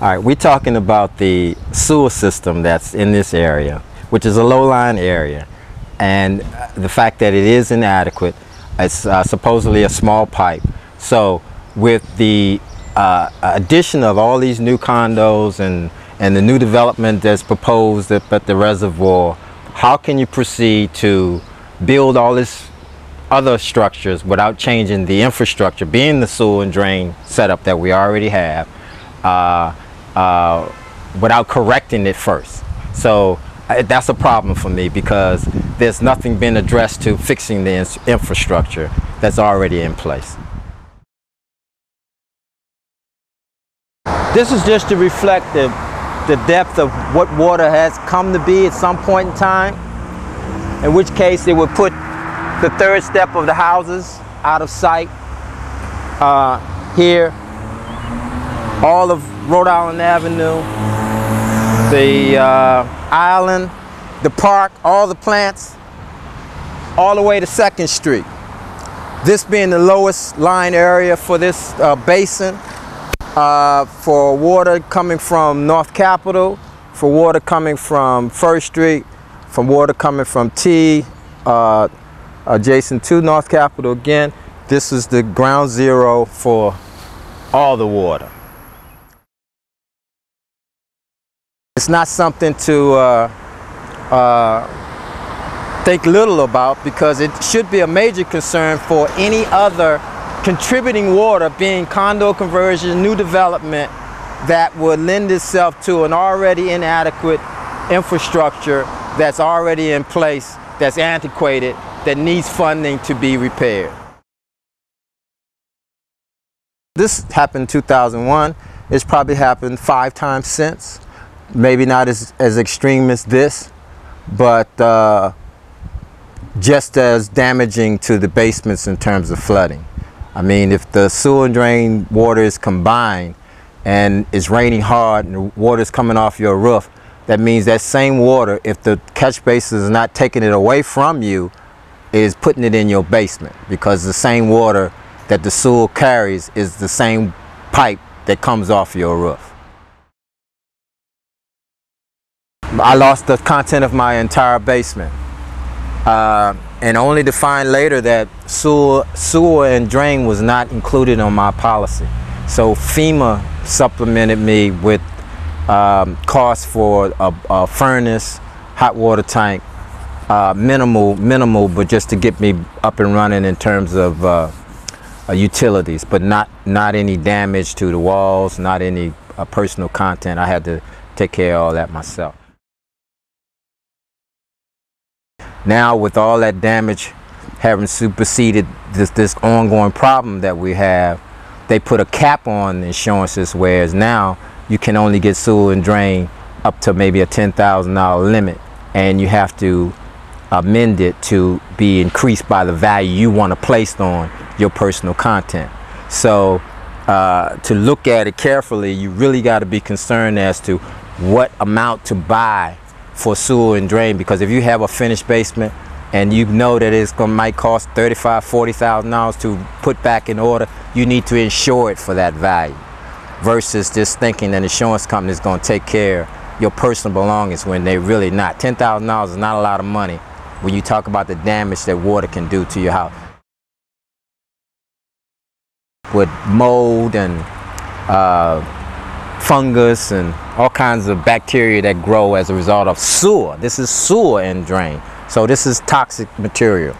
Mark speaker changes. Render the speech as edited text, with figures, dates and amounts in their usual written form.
Speaker 1: All right, we're talking about the sewer system that's in this area, which is a low-lying area, and the fact that it is inadequate. It's supposedly a small pipe. So with the addition of all these new condos and the new development that's proposed at the reservoir, how can you proceed to build all this other structures without changing the infrastructure, being the sewer and drain setup that we already have, without correcting it first? So that's a problem for me, because there's nothing been addressed to fixing the infrastructure that's already in place. This is just to reflect the depth of what water has come to be at some point in time, in which case it would put the third step of the houses out of sight. Here, all of Rhode Island Avenue, the island, the park, all the plants, all the way to 2nd Street. This being the lowest lying area for this basin, for water coming from North Capitol, for water coming from 1st Street, from water coming from T, adjacent to North Capitol again. This is the ground zero for all the water. It's not something to think little about, because it should be a major concern for any other contributing water, being condo conversion, new development, that would lend itself to an already inadequate infrastructure that's already in place, that's antiquated, that needs funding to be repaired. This happened in 2001. It's probably happened 5 times since. Maybe not as extreme as this, but just as damaging to the basements in terms of flooding. I mean, if the sewer and drain water is combined and it's raining hard and the water is coming off your roof, that means that same water, if the catch basin is not taking it away from you, is putting it in your basement, because the same water that the sewer carries is the same pipe that comes off your roof. I lost the content of my entire basement, and only to find later that sewer and drain was not included on my policy. So FEMA supplemented me with costs for a furnace, hot water tank, minimal, but just to get me up and running in terms of utilities, but not any damage to the walls, not any personal content. I had to take care of all that myself. Now, with all that damage having superseded this ongoing problem that we have, they put a cap on insurances, whereas now you can only get sewer and drain up to maybe a $10,000 limit, and you have to amend it to be increased by the value you want to place on your personal content. So to look at it carefully, you really got to be concerned as to what amount to buy for sewer and drain, because if you have a finished basement and you know that might cost $35,000–$40,000 to put back in order, you need to insure it for that value, versus just thinking that insurance company is going to take care of your personal belongings when they're really not. $10,000 is not a lot of money when you talk about the damage that water can do to your house. With mold and fungus and all kinds of bacteria that grow as a result of sewer. This is sewer and drain. So this is toxic material.